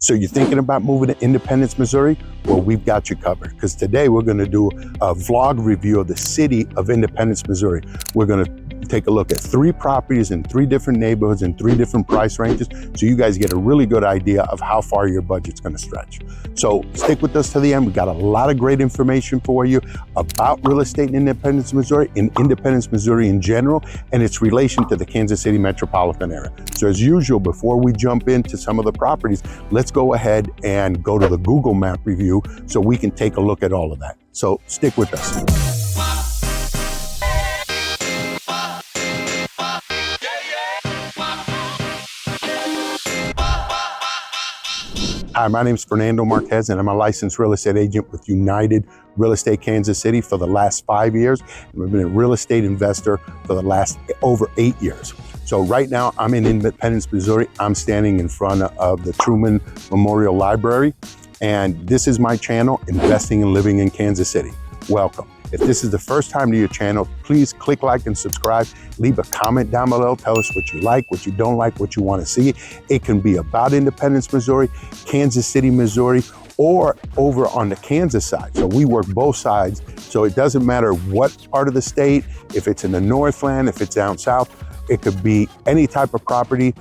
So you're thinking about moving to Independence, Missouri? Well, we've got you covered, because today we're going to do a vlog review of the city of Independence, Missouri. We're going to take a look at 3 properties in 3 different neighborhoods and 3 different price ranges, so you guys get a really good idea of how far your budget's going to stretch. So stick with us to the end. We got a lot of great information for you about real estate in Independence, Missouri, and Independence, Missouri in general, and its relation to the Kansas City metropolitan area. So as usual, before we jump into some of the properties, let's go ahead and go to the Google map review so we can take a look at all of that. So stick with us. Hi, my name is Fernando Marquez, and I'm a licensed real estate agent with United Real Estate Kansas City for the last 5 years. And we've been a real estate investor for the last over 8 years. So right now I'm in Independence, Missouri. I'm standing in front of the Truman Memorial Library, and this is my channel, Investing and Living in Kansas City. Welcome. If this is the first time to your channel, please click like and subscribe. Leave a comment down below. Tell us what you like, what you don't like, what you want to see. It can be about Independence, Missouri, Kansas City, Missouri, or over on the Kansas side. So we work both sides. So it doesn't matter what part of the state, if it's in the Northland, if it's down south, it could be any type of property.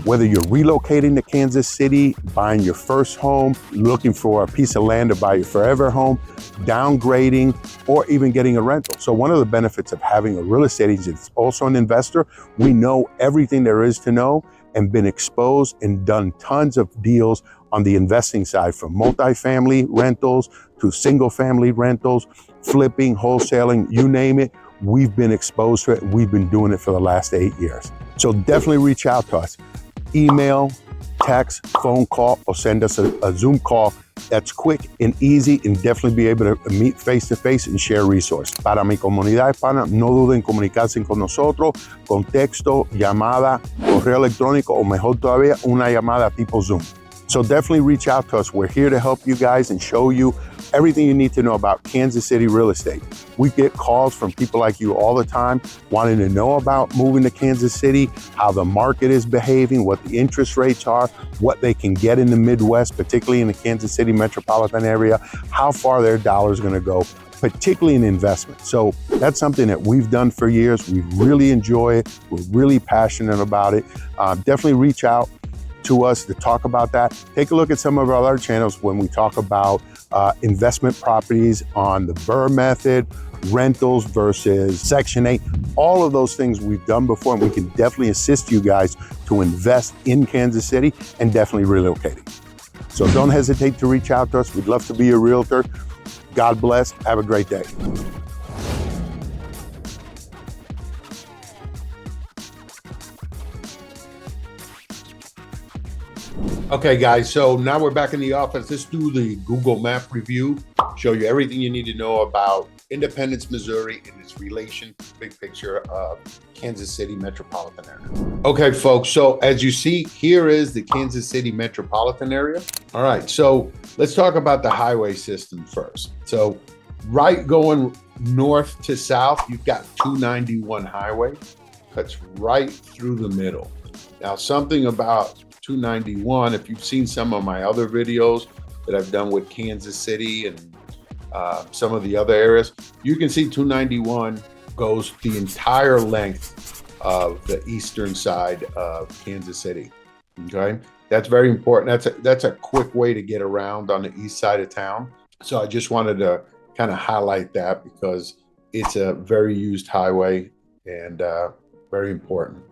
Whether you're relocating to Kansas City, buying your first home, looking for a piece of land to buy your forever home, downgrading, or even getting a rental. So one of the benefits of having a real estate agent that's also an investor, we know everything there is to know and been exposed and done tons of deals on the investing side, from multifamily rentals to single family rentals, flipping, wholesaling, you name it. We've been exposed to it. We've been doing it for the last 8 years. So definitely reach out to us. Email, text, phone call, or send us a Zoom call that's quick and easy, and definitely be able to meet face to face and share resources. Para mi comunidad hispana, no duden en comunicarse con nosotros con texto, llamada, correo electrónico, o mejor todavía, una llamada tipo Zoom. So definitely reach out to us. We're here to help you guys and show you everything you need to know about Kansas City real estate. We get calls from people like you all the time wanting to know about moving to Kansas City, how the market is behaving, what the interest rates are, what they can get in the Midwest, particularly in the Kansas City metropolitan area, how far their dollar is going to go, particularly in investment. So that's something that we've done for years. We really enjoy it. We're really passionate about it. Definitely reach out to us to talk about that. Take a look at some of our other channels when we talk about investment properties on the Burr method, rentals versus Section 8. All of those things we've done before, and we can definitely assist you guys to invest in Kansas City and definitely relocating. So don't hesitate to reach out to us. We'd love to be a realtor. God bless. Have a great day. Okay, guys, so now we're back in the office. Let's do the Google map review, show you everything you need to know about Independence, Missouri, and its relation to the big picture of Kansas City metropolitan area. Okay, folks, so as you see, here is the Kansas City metropolitan area. All right, so let's talk about the highway system first. So right going north to south, you've got 291 highway, cuts right through the middle. Now, something about 291, if you've seen some of my other videos that I've done with Kansas City and some of the other areas, you can see 291 goes the entire length of the eastern side of Kansas City. Okay, that's very important. That's a quick way to get around on the east side of town. So I just wanted to kind of highlight that because it's a very used highway and very important.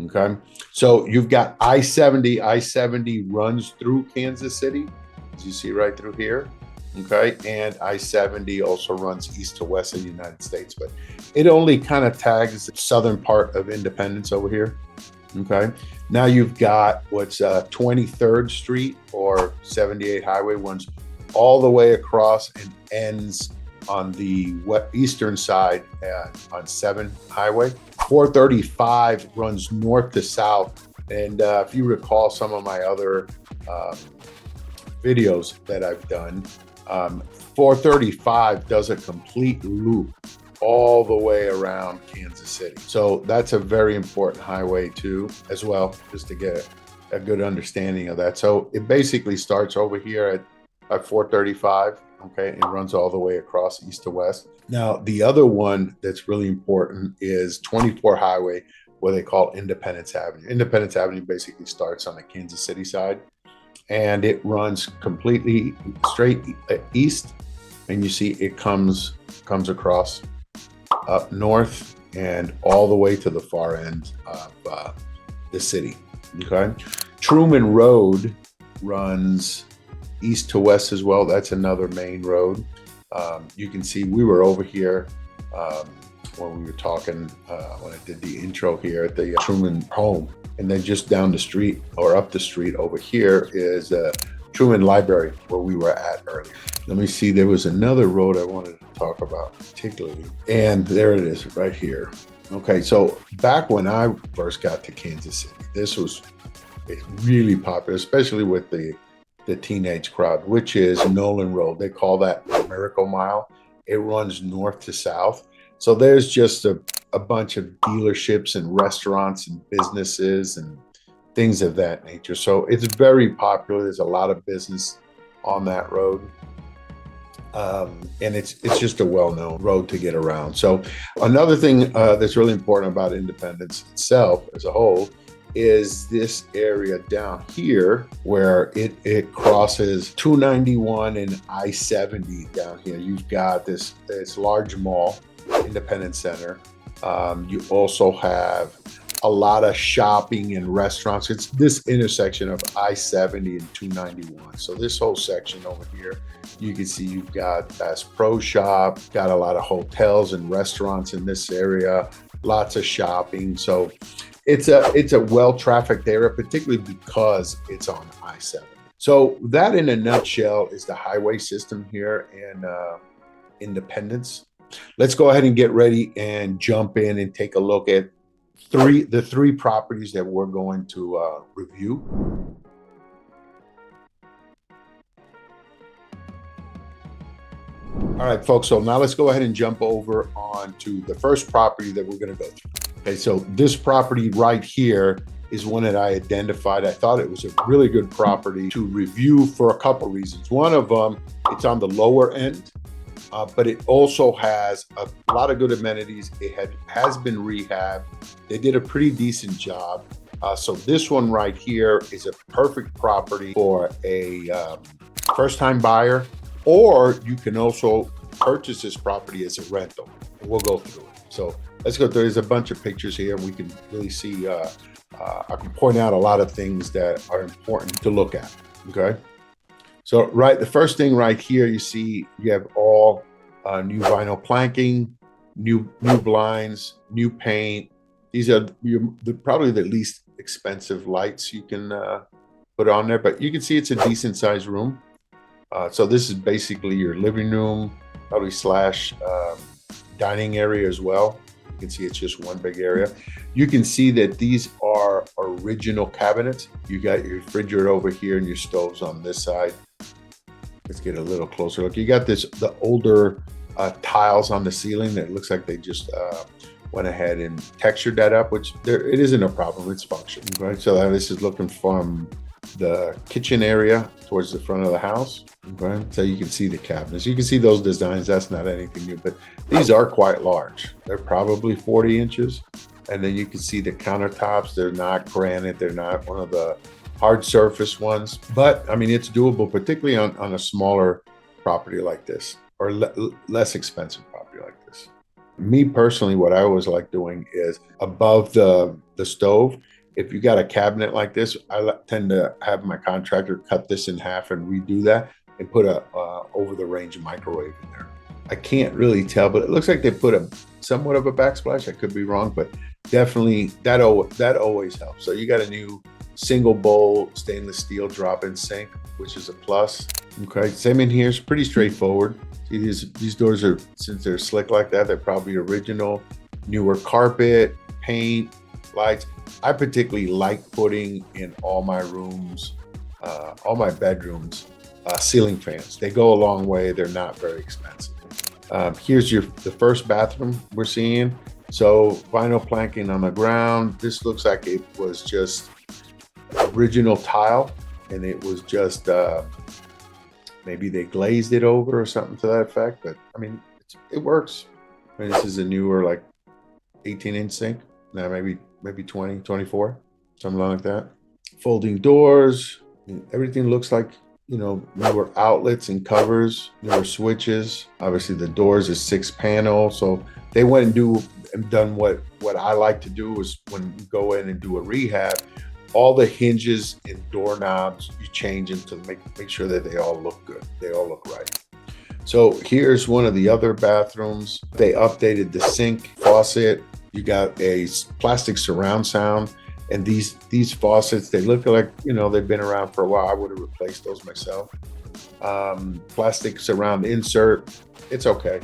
Okay, so you've got I-70. I-70 runs through Kansas City, as you see right through here. Okay, and I-70 also runs east to west of the United States, but it only kind of tags the southern part of Independence over here. Okay, now you've got what's 23rd Street or 78 Highway, runs all the way across and ends on the eastern side on 7 Highway. 435 runs north to south. And if you recall some of my other videos that I've done, 435 does a complete loop all the way around Kansas City. So that's a very important highway too, as well, just to get a good understanding of that. So it basically starts over here at 435, okay, and runs all the way across east to west. Now, the other one that's really important is 24 Highway, what they call Independence Avenue. Independence Avenue basically starts on the Kansas City side, and it runs completely straight east, and you see it comes across up north and all the way to the far end of the city. Okay, Truman Road runs east to west as well. That's another main road. You can see we were over here when we were talking when I did the intro here at the Truman home, and then just down the street or up the street over here is Truman Library, where we were at earlier. Let me see, there was another road I wanted to talk about particularly, and there it is right here. Okay, so back when I first got to Kansas City, this was really popular, especially with the teenage crowd, which is Nolan Road. They call that the Miracle Mile. It runs north to south. So there's just a bunch of dealerships and restaurants and businesses and things of that nature. So it's very popular. There's a lot of business on that road. And it's just a well-known road to get around. So another thing that's really important about Independence itself as a whole is this area down here where it crosses 291 and I-70 down here. You've got this large mall, Independence Center. You also have a lot of shopping and restaurants. It's this intersection of I-70 and 291. So this whole section over here, you can see you've got Bass Pro Shop, got a lot of hotels and restaurants in this area, lots of shopping. So it's a well-trafficked area, particularly because it's on I-70. So that in a nutshell is the highway system here in Independence. Let's go ahead and get ready and jump in and take a look at the three properties that we're going to review. All right, folks, so now let's go ahead and jump over onto the first property that we're going to go through. Okay, so this property right here is one that I identified. I thought it was a really good property to review for a couple reasons. One of them, it's on the lower end, but it also has a lot of good amenities. It has been rehabbed. They did a pretty decent job. So this one right here is a perfect property for a first-time buyer, or you can also purchase this property as a rental. We'll go through it. So let's go through. There's a bunch of pictures here. We can really see, I can point out a lot of things that are important to look at, okay? So the first thing right here, you see you have all new vinyl planking, new blinds, new paint. These are probably the least expensive lights you can put on there, but you can see it's a decent sized room. So this is basically your living room, probably slash dining area as well. You can see it's just one big area. You can see that these are original cabinets. You got your refrigerator over here and your stoves on this side. Let's get a little closer look. You got the older tiles on the ceiling that looks like they just went ahead and textured that up, which it isn't a problem, it's functional, right? So this is looking from the kitchen area towards the front of the house, okay? So you can see the cabinets. You can see those designs, that's not anything new, but these are quite large. They're probably 40 inches. And then you can see the countertops, they're not granite, they're not one of the hard surface ones, but I mean, it's doable, particularly on a smaller property like this, or less expensive property like this. Me personally, what I always like doing is above the stove, if you got a cabinet like this, I tend to have my contractor cut this in half and redo that and put a over the range microwave in there. I can't really tell, but it looks like they put somewhat of a backsplash. I could be wrong, but definitely that always helps. So you got a new single bowl stainless steel drop-in sink, which is a plus. Okay, same in here. It's pretty straightforward. See, these doors are, since they're slick like that, they're probably original. Newer carpet, paint, lights. I particularly like putting in all my rooms, all my bedrooms, ceiling fans. They go a long way. They're not very expensive. Here's the first bathroom we're seeing. So vinyl planking on the ground. This looks like it was just original tile, and it was just maybe they glazed it over or something to that effect. But I mean, it works. I mean, this is a newer, like 18-inch sink. Now maybe 20, 24, something like that. Folding doors. I mean, everything looks like, newer outlets and covers, newer switches. Obviously, the doors is 6-panel, so they went and done what I like to do is when you go in and do a rehab, all the hinges and doorknobs you change them to make sure that they all look good. They all look right. So here's one of the other bathrooms. They updated the sink, faucet. You got a plastic surround sound, and these faucets, they look like, they've been around for a while. I would have replaced those myself. Plastic surround insert, it's okay.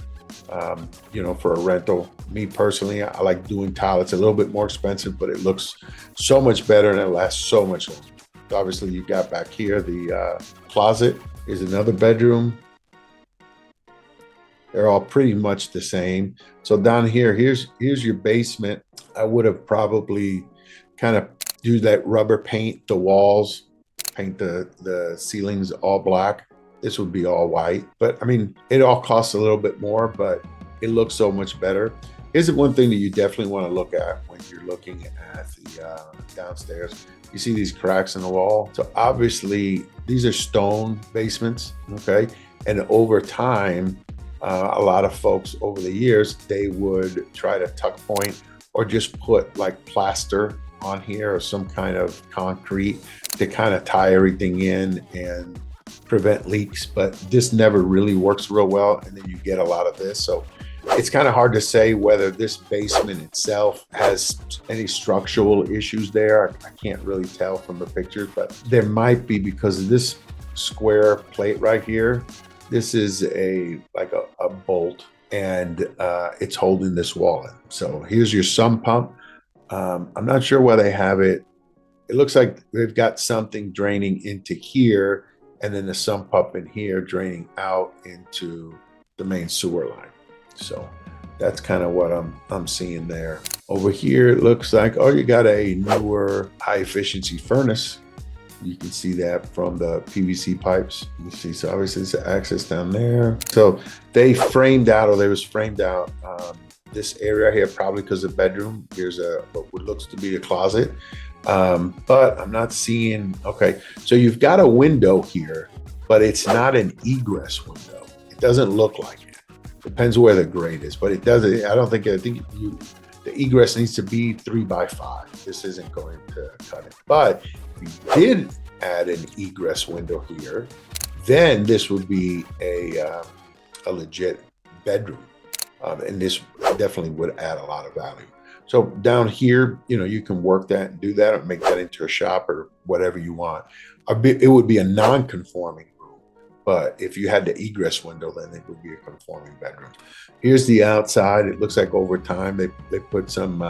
For a rental. Me personally, I like doing tile. It's a little bit more expensive, but it looks so much better and it lasts so much longer. Obviously, you got back here the closet is another bedroom. They're all pretty much the same. So down here, here's your basement. I would have probably kind of do that rubber paint the walls, paint the ceilings all black. This would be all white, but I mean, it all costs a little bit more, but it looks so much better. Here's one thing that you definitely want to look at when you're looking at the downstairs. You see these cracks in the wall. So obviously these are stone basements, okay? And over time, a lot of folks over the years, they would try to tuck point or just put like plaster on here or some kind of concrete to kind of tie everything in and prevent leaks, but this never really works real well, and then you get a lot of this. So it's kind of hard to say whether this basement itself has any structural issues there. I can't really tell from the pictures, but there might be because of this square plate right here. This is like a bolt, and it's holding this wall in. So here's your sump pump. I'm not sure why they have it. It looks like they've got something draining into here, and then the sump pump in here draining out into the main sewer line. So that's kind of what I'm seeing there. Over here, it looks like, you got a newer high efficiency furnace. You can see that from the PVC pipes. You see, so obviously it's access down there. So they was framed out this area here, probably because of bedroom. Here's what looks to be a closet. But I'm not seeing, okay. So you've got a window here, but it's not an egress window. It doesn't look like it. Depends where the grade is, but it doesn't, I think the egress needs to be 3x5. This isn't going to cut it. But if you did add an egress window here, then this would be a legit bedroom. And this definitely would add a lot of value. So down here, you can work that and do that and make that into a shop or whatever you want. It would be a non-conforming room, but if you had the egress window, then it would be a conforming bedroom. Here's the outside. It looks like over time they put some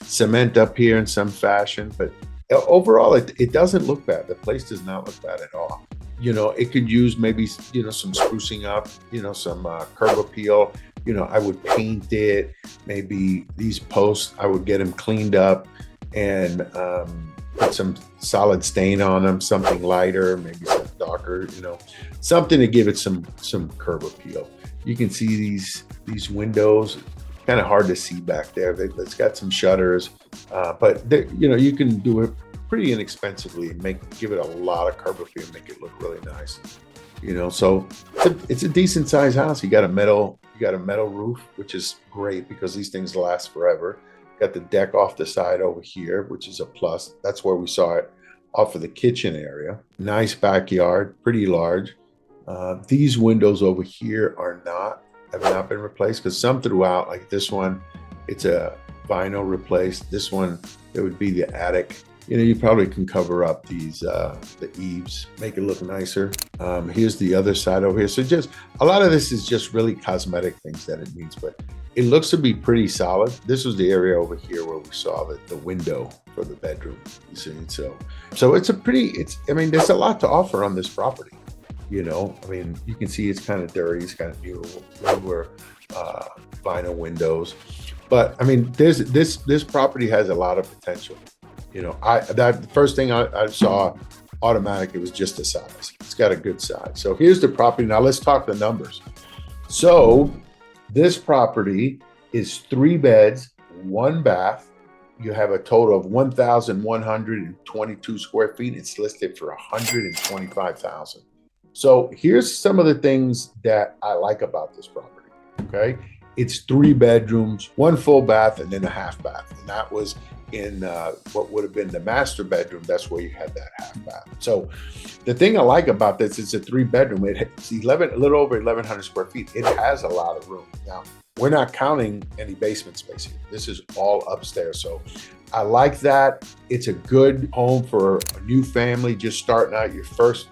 cement up here in some fashion, but overall it doesn't look bad. The place does not look bad at all. It could use maybe some sprucing up, some curb appeal. I would paint it. Maybe these posts, I would get them cleaned up and put some solid stain on them, something lighter, maybe some darker, something to give it some curb appeal. You can see these windows, kind of hard to see back there. It's got some shutters, but you can do it pretty inexpensively and give it a lot of curb appeal, make it look really nice. So it's a decent sized house. You got a metal roof, which is great because these things last forever. Got the deck off the side over here, which is a plus. That's where we saw it off of the kitchen area. Nice backyard, pretty large. These windows over here have not been replaced because some throughout, like this one, it's a vinyl replaced. This one, it would be the attic. You probably can cover up these the eaves, make it look nicer. Here's the other side over here. So just a lot of this is just really cosmetic things that it needs, but it looks to be pretty solid. This was the area over here where we saw the window for the bedroom. You see, so there's a lot to offer on this property. You can see it's kind of dirty. It's kind of newer vinyl windows, but this property has a lot of potential. The first thing I saw automatic, it was just the size. It's got a good size. So here's the property. Now let's talk the numbers. So this property is 3 beds, 1 bath. You have a total of 1,122 square feet. It's listed for 125,000. So here's some of the things that I like about this property. Okay, it's 3 bedrooms, 1 full bath, and then a half bath, and that was in what would have been the master bedroom. That's where you had that half bath. So the thing I like about this, it's a 3 bedroom. It's a little over 1,100 square feet. It has a lot of room. Now, we're not counting any basement space here. This is all upstairs. So I like that. It's a good home for a new family just starting out, your first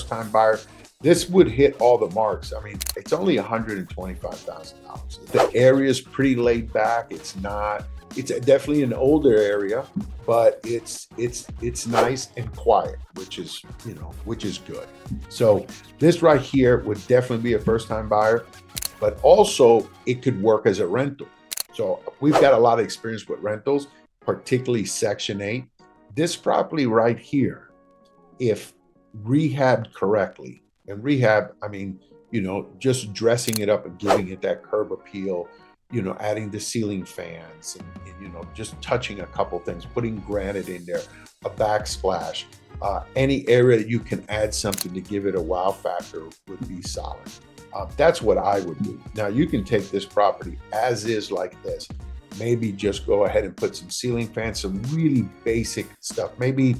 time buyer. This would hit all the marks. I mean, it's only $125,000. The area is pretty laid back. It's definitely an older area, but it's nice and quiet, which is good. So this right here would definitely be a first-time buyer, but also it could work as a rental. So we've got a lot of experience with rentals, particularly Section 8. This property right here, if rehabbed correctly, and rehab, I mean, just dressing it up and giving it that curb appeal, adding the ceiling fans and just touching a couple things, putting granite in there, a backsplash, any area that you can add something to give it a wow factor would be solid. That's what I would do. Now you can take this property as is like this, maybe just go ahead and put some ceiling fans, some really basic stuff, maybe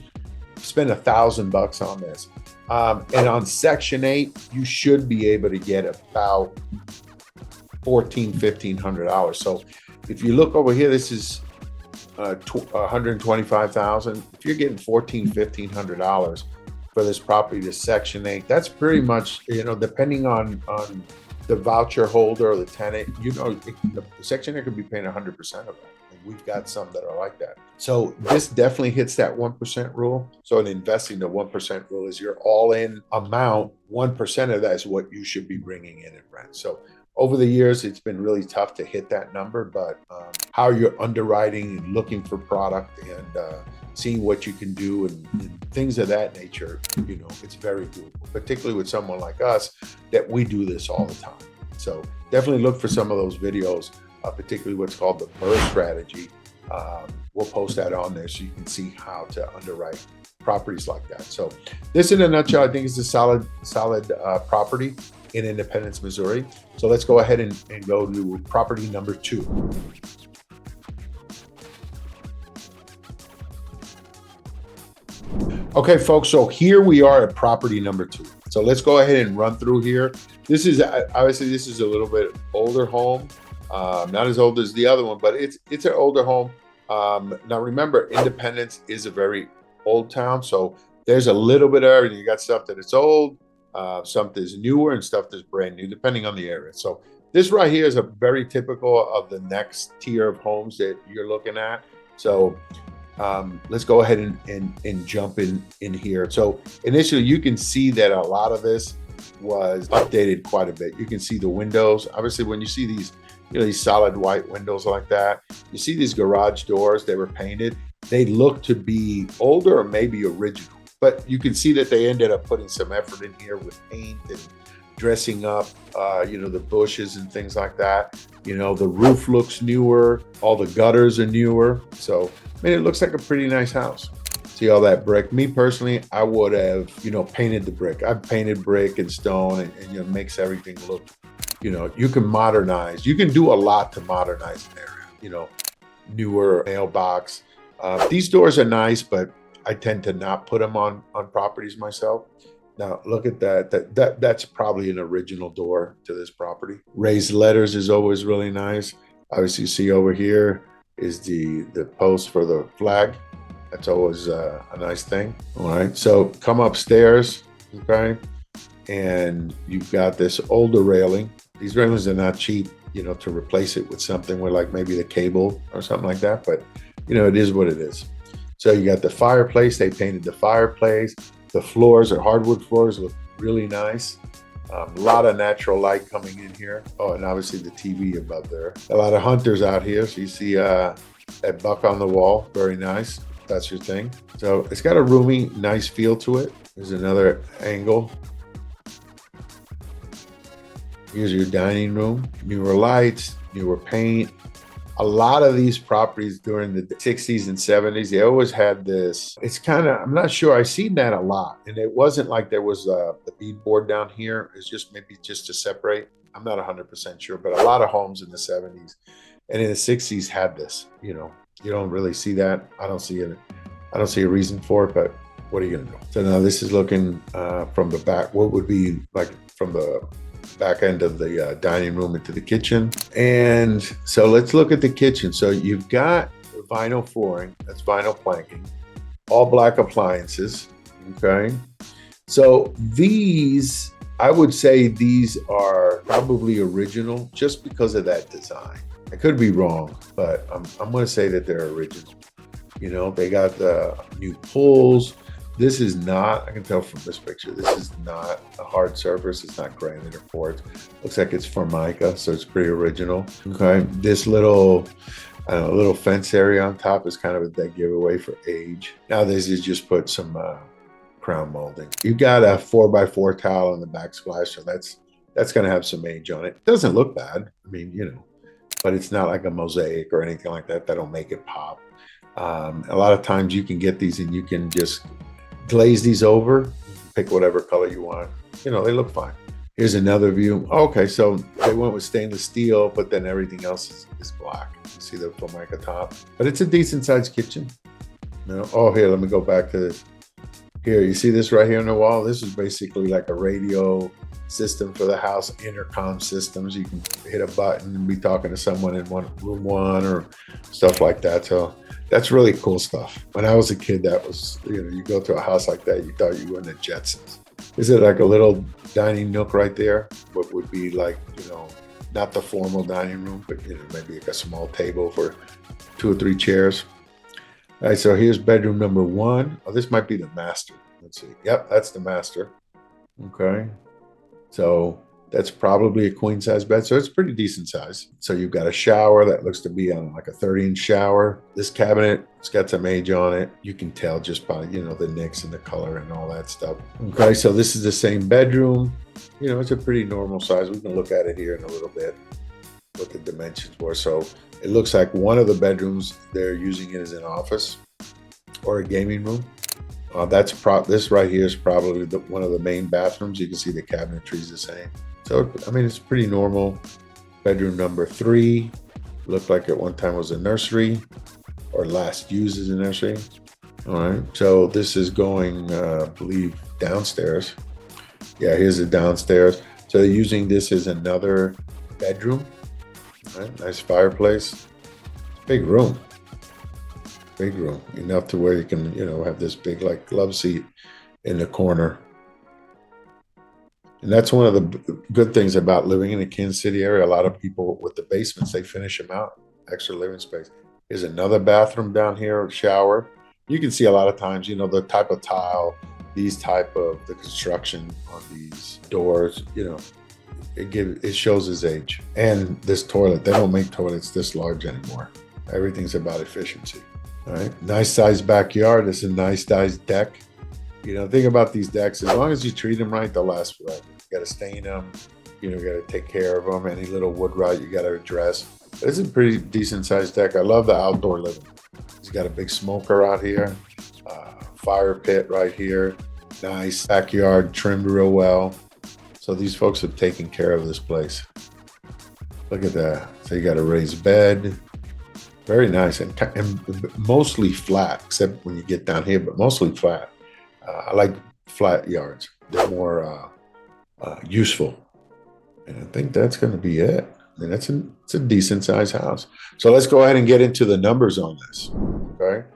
spend $1,000 on this. And on Section 8, you should be able to get about $1,500. So if you look over here, this is 125,000. If you're getting $1,500 for this property to Section 8, that's pretty much, depending on the voucher holder or the tenant, the Section 8 could be paying 100% of that. And we've got some that are like that. So this definitely hits that 1% rule. So in investing, the 1% rule is your all-in amount, 1% of that is what you should be bringing in rent. So over the years, it's been really tough to hit that number, but how you're underwriting and looking for product and seeing what you can do and things of that nature, it's very doable, particularly with someone like us that we do this all the time. So definitely look for some of those videos, particularly what's called the BRRRR strategy. We'll post that on there so you can see how to underwrite properties like that. So this in a nutshell, I think is a solid property in Independence, Missouri. So let's go ahead and go to property number 2. Okay, folks, so here we are at property number 2. So let's go ahead and run through here. This is obviously this is a little bit older home, not as old as the other one, but it's an older home. Now remember, Independence is a very old town, so there's a little bit of everything. You got stuff that it's old, stuff that's newer, and stuff that's brand new, depending on the area. So this right here is a very typical of the next tier of homes that you're looking at. So let's go ahead and jump in here. So initially, you can see that a lot of this was updated quite a bit. You can see the windows. Obviously, when you see these, these solid white windows like that, you see these garage doors, they were painted. They look to be older or maybe original, but you can see that they ended up putting some effort in here with paint and dressing up, the bushes and things like that. The roof looks newer, all the gutters are newer. So, it looks like a pretty nice house. See all that brick? Me personally, I would have, painted the brick. I've painted brick and stone and makes everything look, you can modernize. You can do a lot to modernize an area, newer mailbox. These doors are nice, but I tend to not put them on properties myself. Now look at that. That's probably an original door to this property. Raised letters is always really nice. Obviously, you see over here is the post for the flag. That's always a nice thing. All right, so come upstairs, okay, and you've got this older railing. These railings are not cheap, to replace it with something with like maybe the cable or something like that, but it is what it is. So you got the fireplace. They painted the fireplace. The floors are hardwood floors, look really nice. A lot of natural light coming in here. Oh, and obviously the TV above there. A lot of hunters out here. So you see that buck on the wall, very nice. that's your thing. So it's got a roomy, nice feel to it. There's another angle. Here's your dining room, newer lights, newer paint. A lot of these properties during the 60s and 70s, they always had this, it's kind of, I'm not sure, I've seen that a lot. And it wasn't like there was the beadboard down here. It's just maybe just to separate. I'm not 100% sure, but a lot of homes in the 70s and in the 60s had this, you don't really see that. I don't see it. I don't see a reason for it, but what are you gonna do? So now this is looking from the back, what would be like from the back end of the dining room into the kitchen. And so let's look at the kitchen. So you've got vinyl flooring, that's vinyl planking, all black appliances, okay? So these, I would say these are probably original just because of that design. I could be wrong, but I'm gonna say that they're original. They got the new pulls. This is not, I can tell from this picture, this is not a hard surface. It's not granite or quartz. Looks like it's Formica, so it's pretty original. Okay, this little, little fence area on top is kind of a dead giveaway for age. Now this is just put some crown molding. You got a 4x4 tile on the backsplash, so that's gonna have some age on it. Doesn't look bad, I mean, but it's not like a mosaic or anything like that. That'll make it pop. A lot of times you can get these and you can just glaze these over, pick whatever color you want. They look fine. Here's another view. Okay, so they went with stainless steel, but then everything else is black. You see the Formica top, but it's a decent sized kitchen. Oh, here, let me go back to this. Here, you see this right here on the wall? This is basically like a radio system for the house, intercom systems. You can hit a button and be talking to someone in room one or stuff like that. So that's really cool stuff. When I was a kid, that was, you go to a house like that, you thought you were in the Jetsons. Is it like a little dining nook right there? What would be like, not the formal dining room, but maybe like a small table for 2 or 3 chairs. All right, so here's bedroom number 1. Oh, this might be the master. Let's see. Yep, that's the master. Okay. So that's probably a queen size bed. So it's pretty decent size. So you've got a shower that looks to be on like a 30-inch shower. This cabinet, it's got some age on it. You can tell just by, the nicks and the color and all that stuff. Okay, so this is the same bedroom. It's a pretty normal size. We can look at it here in a little bit, what the dimensions were. So it looks like one of the bedrooms, they're using it as an office or a gaming room. This right here is probably one of the main bathrooms. You can see the cabinetry is the same. So, I mean, it's pretty normal. Bedroom number 3 looked like at one time was a nursery or last used as a nursery. All right, so this is going, I believe, downstairs. Yeah, here's the downstairs. So they're using this as another bedroom. All right, nice fireplace. Big room. Big room, enough to where you can, have this big like love seat in the corner. And that's one of the good things about living in the Kansas City area. A lot of people with the basements, they finish them out, extra living space. Here's another bathroom down here, shower. You can see a lot of times, the type of tile, the construction on these doors, it shows his age. And this toilet, they don't make toilets this large anymore. Everything's about efficiency. All right, nice sized backyard. This is a nice sized deck. Think about these decks. As long as you treat them right, they'll last forever. You got to stain them. You got to take care of them. Any little wood rot you got to address. This is a pretty decent sized deck. I love the outdoor living. It's got a big smoker out here, fire pit right here. Nice backyard, trimmed real well. So these folks have taken care of this place. Look at that. So you got a raised bed. Very nice and mostly flat, except when you get down here, but mostly flat. I like flat yards. They're more useful. And I think that's going to be it. I mean, it's a decent sized house. So let's go ahead and get into the numbers on this. Okay.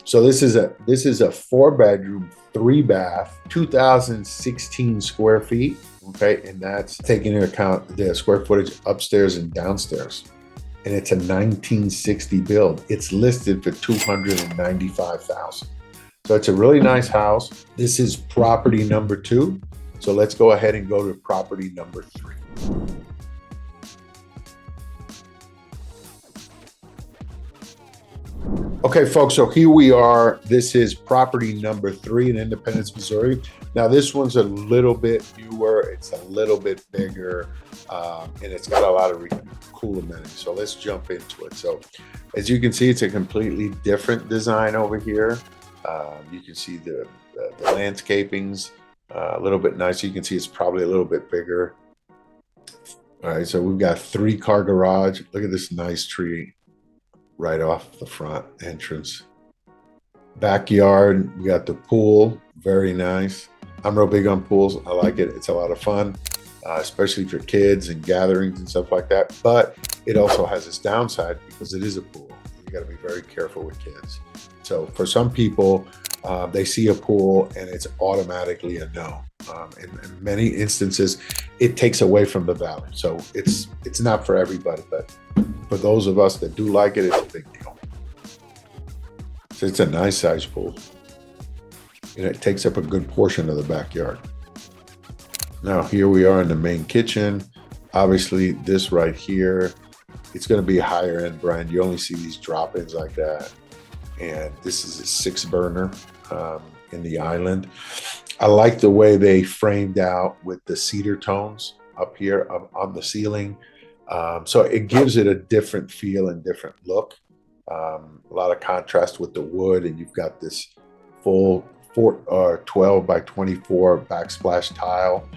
So this is a 4-bedroom, 3-bath, 2,016 square feet. Okay. And that's taking into account the square footage upstairs and downstairs. And it's a 1960 build. It's listed for $295,000. So it's a really nice house. This is property number 2. So let's go ahead and go to property number 3. Okay, folks, so here we are. This is property number 3 in Independence, Missouri. Now, this one's a little bit newer. It's a little bit bigger, and it's got a lot of cool amenities. So let's jump into it. So as you can see, it's a completely different design over here. You can see the landscaping's a little bit nicer. You can see it's probably a little bit bigger. All right, so we've got 3-car garage. Look at this nice tree right off the front entrance. Backyard, we got the pool, very nice. I'm real big on pools. I like it. It's a lot of fun, especially for kids and gatherings and stuff like that. But it also has its downside because it is a pool. You got to be very careful with kids. So for some people, they see a pool and it's automatically a no. In many instances, it takes away from the value. So it's not for everybody, but for those of us that do like it, it's a big deal. So it's a nice size pool. And it takes up a good portion of the backyard. Now here we are in the main kitchen. Obviously this right here, it's going to be a higher end brand. You only see these drop-ins like that. And this is a 6-burner in the island. I like the way they framed out with the cedar tones up here on the ceiling. So it gives it a different feel and different look. A lot of contrast with the wood, and you've got this full 12 by 24 backsplash tile.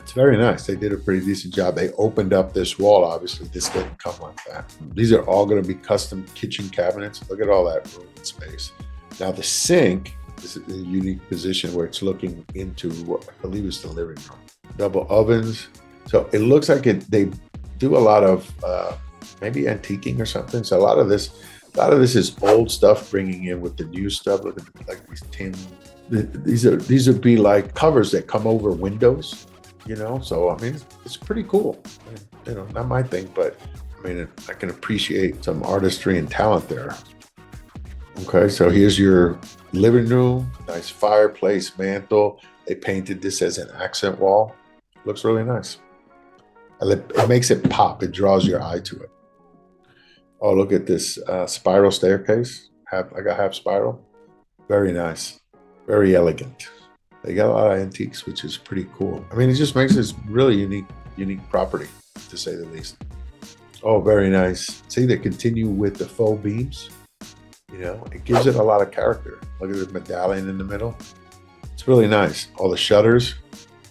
It's very nice. They did a pretty decent job. They opened up this wall. Obviously, this didn't come like that. These are all going to be custom kitchen cabinets. Look at all that room and space. Now the sink is in a unique position where it's looking into what I believe is the living room. Double ovens. So it looks like they do a lot of maybe antiquing or something. So a lot of this is old stuff bringing in with the new stuff. Look at like these tin. These would be like covers that come over windows, you know. So I mean, it's pretty cool. You know, not my thing, but I mean, I can appreciate some artistry and talent there. Okay, so here's your living room. Nice fireplace, mantle. They painted this as an accent wall. Looks really nice. It makes it pop. It draws your eye to it. Oh, look at this spiral staircase. I got half spiral. Very nice. Very elegant. They got a lot of antiques, which is pretty cool. I mean, it just makes this really unique property, to say the least. Oh, very nice. See, they continue with the faux beams. You know, it gives it a lot of character. Look at the medallion in the middle. It's really nice. All the shutters,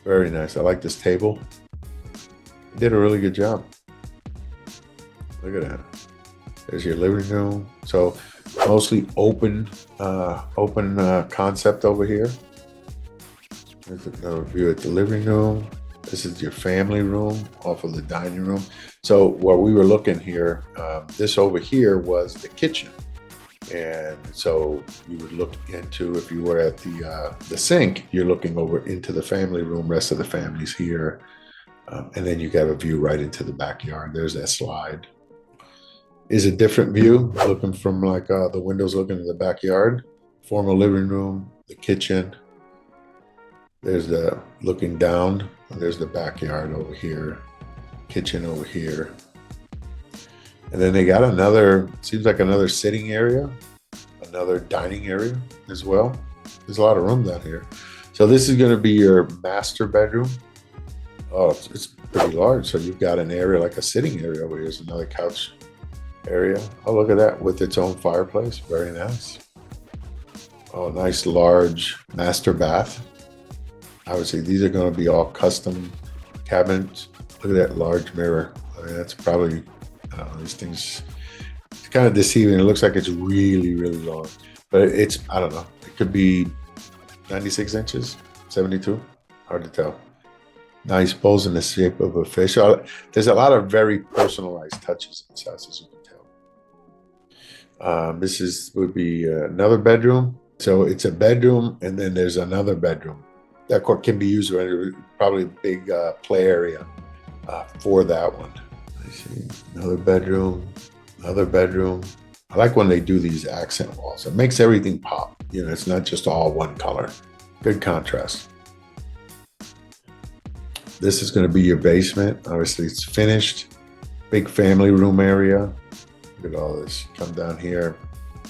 very nice. I like this table. They did a really good job. Look at that. There's your living room. So mostly open concept over here. There's another view at the living room. This is your family room off of the dining room. So where we were looking here, this over here was the kitchen. And so you would look into, if you were at the sink, you're looking over into the family room. Rest of the family's here. And then you got a view right into the backyard. There's that slide. Is a different view, looking from like the windows looking in the backyard. Formal living room, the kitchen. There's the looking down. There's the backyard over here. Kitchen over here. And then they got another, seems like another sitting area, another dining area as well. There's a lot of room down here. So this is going to be your master bedroom. Oh, it's pretty large. So you've got an area like a sitting area over here. There's another couch area. Oh, look at that with its own fireplace. Very nice. Oh, nice large master bath. Obviously, these are going to be all custom cabinets. Look at that large mirror. I mean, that's probably, I don't know, these things, it's kind of deceiving. It looks like it's really, really long, but it's, I don't know, it could be 96 inches, 72, hard to tell. Nice bowls in the shape of a fish. There's a lot of very personalized touches in this house, as you can tell. This would be another bedroom. So it's a bedroom, and then there's another bedroom. That can be used for probably a big play area for that one. I see another bedroom, another bedroom. I like when they do these accent walls. It makes everything pop. You know, it's not just all one color. Good contrast. This is going to be your basement. Obviously, it's finished. Big family room area. Look at all this. Come down here.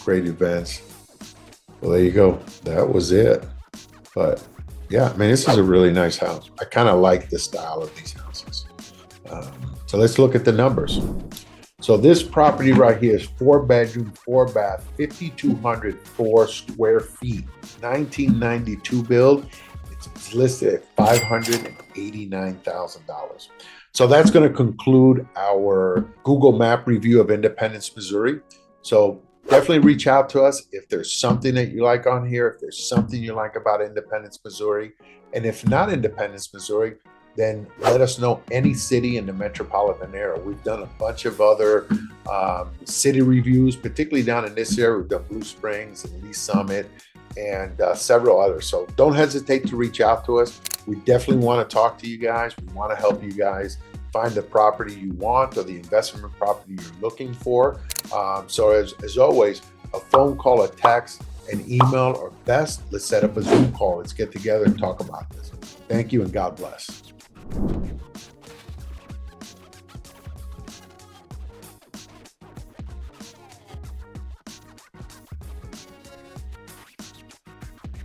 great events. Well, there you go. That was it. But yeah, I mean, this is a really nice house. I kind of like the style of these houses. So let's look at the numbers. So this property right here is 4-bedroom, 4-bath, 5,204 square feet, 1992 build. It's listed at $589,000. So that's going to conclude our Google Map review of Independence, Missouri. So definitely reach out to us if there's something that you like on here, if there's something you like about Independence, Missouri. And if not Independence, Missouri, then let us know any city in the metropolitan area. We've done a bunch of other city reviews, particularly down in this area. We've done Blue Springs and Lee Summit and several others. So don't hesitate to reach out to us. We definitely want to talk to you guys. We want to help you guys find the property you want or the investment property you're looking for. So as always, a phone call, a text, an email, or best, let's set up a Zoom call. Let's get together and talk about this. Thank you and God bless.